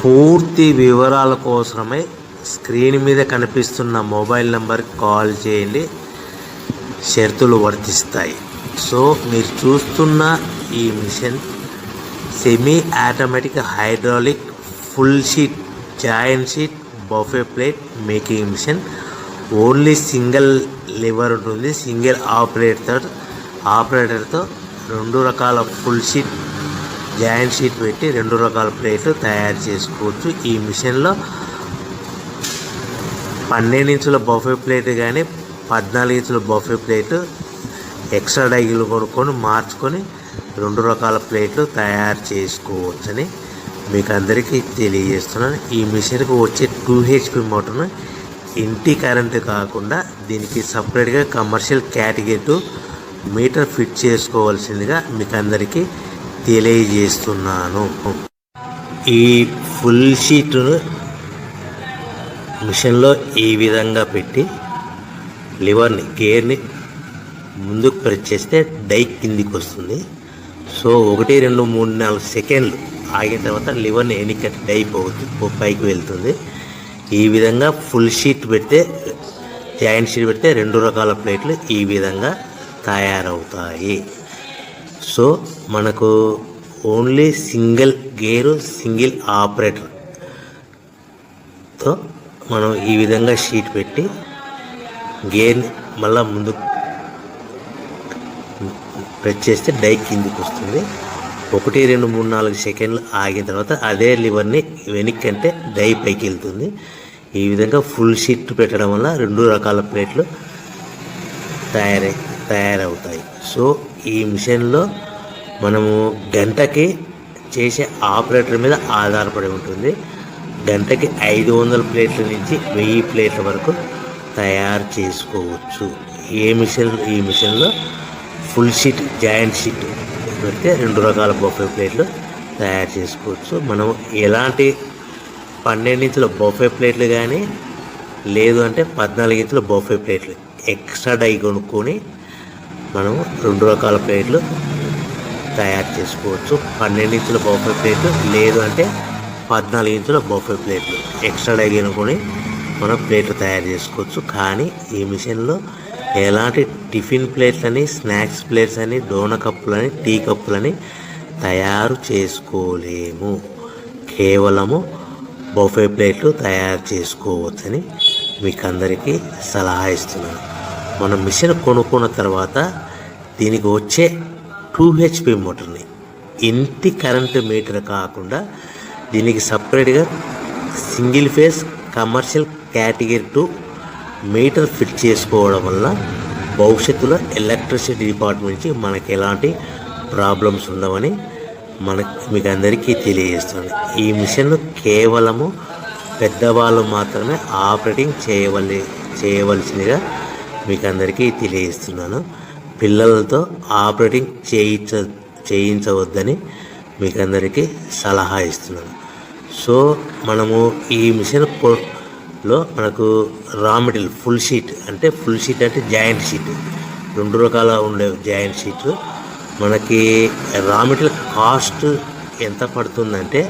పూర్తి వివరాల కోసమై స్క్రీన్ మీద కనిపిస్తున్న మొబైల్ నెంబర్కి కాల్ చేయండి, షరతులు వర్తిస్తాయి. సో మీరు చూస్తున్న ఈ machine semi automatic hydraulic full sheet joint sheet buffet plate making machine. Only single lever ఉంటుంది. సింగిల్ ఆపరేటర్తో 2 రకాల ఫుల్ షీట్ జాయింట్ షీట్ పెట్టి 2 రకాల ప్లేట్లు తయారు చేసుకోవచ్చు. ఈ మిషన్లో 12 ఇంచుల బఫే ప్లేట్ కానీ 14 ఇంచుల బఫే ప్లేట్ ఎక్స్ట్రా డైలు కొనుక్కొని మార్చుకొని 2 రకాల ప్లేట్లు తయారు చేసుకోవచ్చని మీకు అందరికీ తెలియజేస్తున్నాను. ఈ మిషన్కి వచ్చే 2 HP మోటార్ను ఇంటి కరెంటు కాకుండా దీనికి సపరేట్గా కమర్షియల్ కేటగిరీ 2 మీటర్ ఫిట్ చేసుకోవాల్సిందిగా మీకు అందరికీ తెలియజేస్తున్నాను. ఈ ఫుల్ షీట్ను మిషన్లో ఈ విధంగా పెట్టి లివర్ని గేర్ని ముందుకు ప్రెస్ చేస్తే డై కిందికి వస్తుంది. సో 1 2 3 4 సెకండ్లు ఆగిన తర్వాత లివర్ని ఎన్నికట్టి డై పైకి వెళ్తుంది. ఈ విధంగా ఫుల్ షీట్ పెడితే జాయింట్ షీట్ పెడితే 2 రకాల ప్లేట్లు ఈ విధంగా తయారవుతాయి. సో మనకు ఓన్లీ సింగిల్ గేరు సింగిల్ ఆపరేటర్తో మనం ఈ విధంగా షీట్ పెట్టి గేర్ని మళ్ళీ ముందు ప్రెస్ చేస్తే డై కిందికి వస్తుంది. 1 2 3 4 సెకండ్లు ఆగిన తర్వాత అదే లివర్ని వెనక్కి అంటే డై పైకి వెళ్తుంది. ఈ విధంగా ఫుల్ షీట్ పెట్టడం వల్ల 2 రకాల ప్లేట్లు తయారవుతాయి. సో ఈ మిషన్లో మనము గంటకి చేసే ఆపరేటర్ మీద ఆధారపడి ఉంటుంది. గంటకి 500 ప్లేట్ల నుంచి 1000 ప్లేట్ల వరకు తయారు చేసుకోవచ్చు. ఈ మిషన్లో ఫుల్ షీట్ జాయింట్ షీట్ పెడితే 2 రకాల బఫే ప్లేట్లు తయారు చేసుకోవచ్చు. మనం ఎలాంటి 12 ఇంచుల బఫే ప్లేట్లు కానీ లేదు అంటే 14 ఇంచుల బఫే ప్లేట్లు ఎక్స్ట్రా డై కొనుక్కొని మనం 2 రకాల ప్లేట్లు తయారు చేసుకోవచ్చు. 12 ఇంచుల బఫే ప్లేట్లు లేదు అంటే 14 ఇంచుల బఫే ప్లేట్లు ఎక్స్ట్రా డై కొనుక్కొని మనం ప్లేట్లు తయారు చేసుకోవచ్చు. కానీ ఈ మిషన్లో ఎలాంటి టిఫిన్ ప్లేట్లని స్నాక్స్ ప్లేట్స్ అని డోనా కప్పులని టీ కప్పులని తయారు చేసుకోలేము. కేవలము బఫే ప్లేట్లు తయారు చేసుకోవచ్చని మీకు అందరికీ సలహా ఇస్తున్నాను. మనం మిషన్ కొనుక్కున్న తర్వాత దీనికి వచ్చే 2 HP మోటార్ని ఇంటి కరెంటు మీటర్ కాకుండా దీనికి సపరేట్గా single phase commercial category 2 metre fit చేసుకోవడం వల్ల భవిష్యత్తులో ఎలక్ట్రిసిటీ డిపార్ట్మెంట్ నుంచి మనకి ఎలాంటి ప్రాబ్లమ్స్ ఉండవని మీకు అందరికీ తెలియజేస్తున్నాను. ఈ మిషన్ కేవలము పెద్దవాళ్ళు మాత్రమే ఆపరేటింగ్ చేయవలసిందిగా మీకు అందరికీ తెలియజేస్తున్నాను. పిల్లలతో ఆపరేటింగ్ చేయించవద్దని మీకు అందరికీ సలహా ఇస్తున్నాను. సో మనము ఈ మిషన్లో మనకు రా మెటీరియల్ ఫుల్ షీట్ అంటే జాయింట్ షీట్ 2 రకాల ఉండే జాయింట్ షీట్ మనకి రా మెటీరియల్ కాస్ట్ ఎంత పడుతుందంటే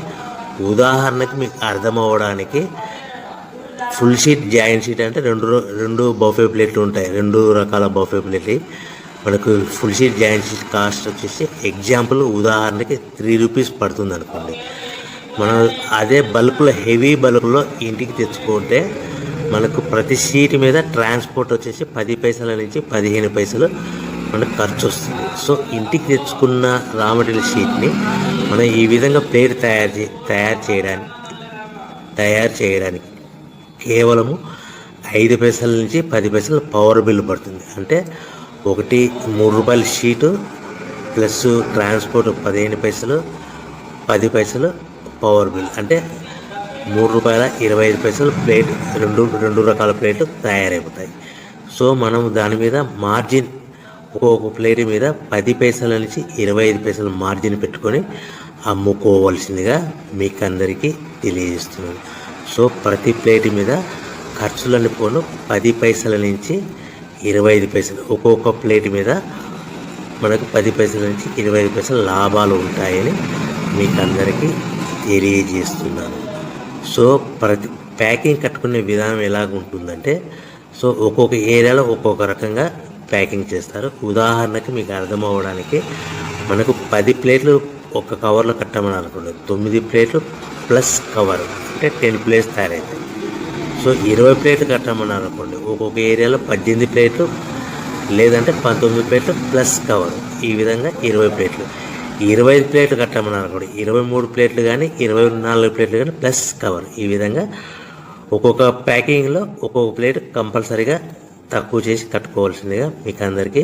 ఉదాహరణకి మీకు అర్థమవడానికి ఫుల్ షీట్ జాయింట్ షీట్ అంటే 2 బఫే ప్లేట్లు ఉంటాయి. 2 రకాల బఫే ప్లేట్లు మనకు full sheet joint sheet cost వచ్చేసి ఎగ్జాంపుల్ ఉదాహరణకి 3 రూపీస్ పడుతుంది అనుకోండి. మనం అదే బల్క్లో హెవీ బల్క్లో ఇంటికి తెచ్చుకుంటే మనకు ప్రతి షీట్ మీద ట్రాన్స్పోర్ట్ వచ్చేసి 10 పైసల నుంచి 15 పైసలు మనకు ఖర్చు వస్తుంది. సో ఇంటికి తెచ్చుకున్న రా మెటీరియల్ షీట్ని మనం ఈ విధంగా ప్లేట్ తయారు చేయడానికి కేవలము 5 పైసల నుంచి 10 పైసలు పవర్ బిల్ పడుతుంది. అంటే 3 రూపాయల షీటు ప్లస్ ట్రాన్స్పోర్ట్ 15 పైసలు 10 పైసలు పవర్ బిల్ అంటే 3 రూపాయల 25 పైసలు ప్లేట్ 2 రకాల ప్లేట్లు తయారైపోతాయి. సో మనం దాని మీద మార్జిన్ ఒక్కొక్క ప్లేట్ మీద 10 పైసల నుంచి 25 పైసలు మార్జిన్ పెట్టుకొని అమ్ముకోవాల్సిందిగా మీకు అందరికీ తెలియజేస్తున్నాను. సో ప్రతి ప్లేట్ మీద ఖర్చులన్నీ పోను 10 పైసల నుంచి 25 పైసలు ఒక్కొక్క ప్లేట్ మీద మనకు 10 పైసల నుంచి 25 పైసలు లాభాలు ఉంటాయని మీకు అందరికీ తెలియజేస్తున్నాను. సో ప్రతి ప్యాకింగ్ కట్టుకునే విధానం ఎలాగ ఉంటుందంటే, సో ఒక్కొక్క ఏరియాలో ఒక్కొక్క రకంగా ప్యాకింగ్ చేస్తారు. ఉదాహరణకి మీకు అర్థం అవ్వడానికి, మనకు 10 ప్లేట్లు ఒక కవర్లో కట్టమని అనుకోండి, 9 ప్లేట్లు ప్లస్ కవర్ అంటే 10 ప్లేట్స్ తయారవుతాయి. సో 20 ప్లేట్లు కట్టమన్నారు అనుకోండి, ఒక్కొక్క ఏరియాలో 18 ప్లేట్లు లేదంటే 19 ప్లేట్లు ప్లస్ కవర్, ఈ విధంగా 20 ప్లేట్లు. 25 ప్లేట్లు కట్టమన్నారు అనుకోండి, 23 ప్లేట్లు కానీ 24 ప్లేట్లు కానీ ప్లస్ కవర్, ఈ విధంగా ఒక్కొక్క ప్యాకింగ్లో ఒక్కొక్క ప్లేట్ కంపల్సరీగా తక్కువ చేసి కట్టుకోవాల్సిందిగా మీకు అందరికీ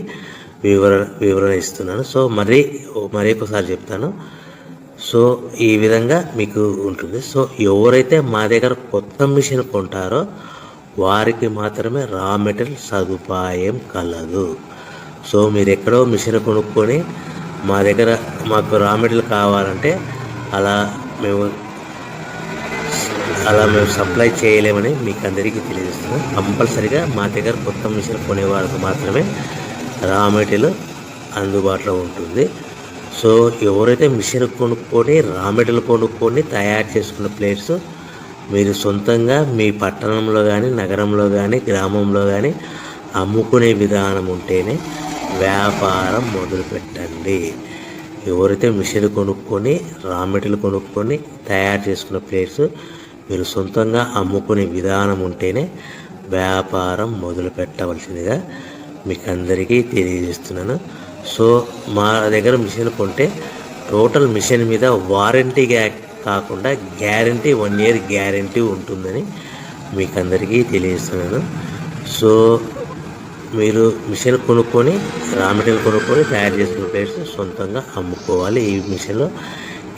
వివరణ ఇస్తున్నాను. సో మరీ ఒకసారి చెప్తాను. సో ఈ విధంగా మీకు ఉంటుంది. సో ఎవరైతే మా దగ్గర కొత్త మిషన్ కొంటారో వారికి మాత్రమే రా మెటీరియల్ సదుపాయం కలదు. సో మీరు ఎక్కడో మిషన్ కొనుక్కొని మా దగ్గర మాకు రా మెటీరియల్ కావాలంటే అలా మేము సప్లై చేయలేమని మీకు అందరికీ తెలియజేస్తున్నాం. కంపల్సరీగా మా దగ్గర కొత్త మిషన్ కొనేవారికి మాత్రమే రా మెటీరియల్ అందుబాటులో ఉంటుంది. సో ఎవరైతే మిషన్ కొనుక్కొని రా మెటీరియల్ కొనుక్కొని తయారు చేసుకున్న ప్లేట్స్ మీరు సొంతంగా మీ పట్టణంలో కానీ నగరంలో కానీ గ్రామంలో కానీ అమ్ముకునే విధానం ఉంటేనే వ్యాపారం మొదలుపెట్టండి. ఎవరైతే మిషన్ కొనుక్కొని రా మెటీరియల్ కొనుక్కొని తయారు చేసుకున్న ప్లేట్స్ మీరు సొంతంగా అమ్ముకునే విధానం ఉంటేనే వ్యాపారం మొదలు పెట్టవలసిందిగా మీకు అందరికీ తెలియజేస్తున్నాను. సో మా దగ్గర మిషన్ కొంటే టోటల్ మిషన్ మీద వారంటీగా కాకుండా గ్యారంటీ 1 year గ్యారంటీ ఉంటుందని మీకు అందరికీ తెలియజేస్తున్నాను. సో మీరు మిషన్ కొనుక్కొని రా మెటీరియల్ కొనుక్కొని తయారు చేసుకున్న ప్లేట్స్ సొంతంగా అమ్ముకోవాలి. ఈ మిషన్లో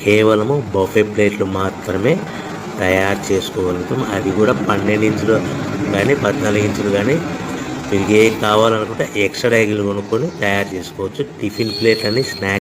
కేవలము బఫే ప్లేట్లు మాత్రమే తయారు చేసుకోగలుగుతాం. అది కూడా 12 ఇంచులు కానీ 14 ఇంచులు కానీ మీకు ఏ కావాలనుకుంటే ఎక్స్ట్రా డైగిల్ కొనుక్కొని తయారు చేసుకోవచ్చు. టిఫిన్ ప్లేట్ అని స్నాక్స్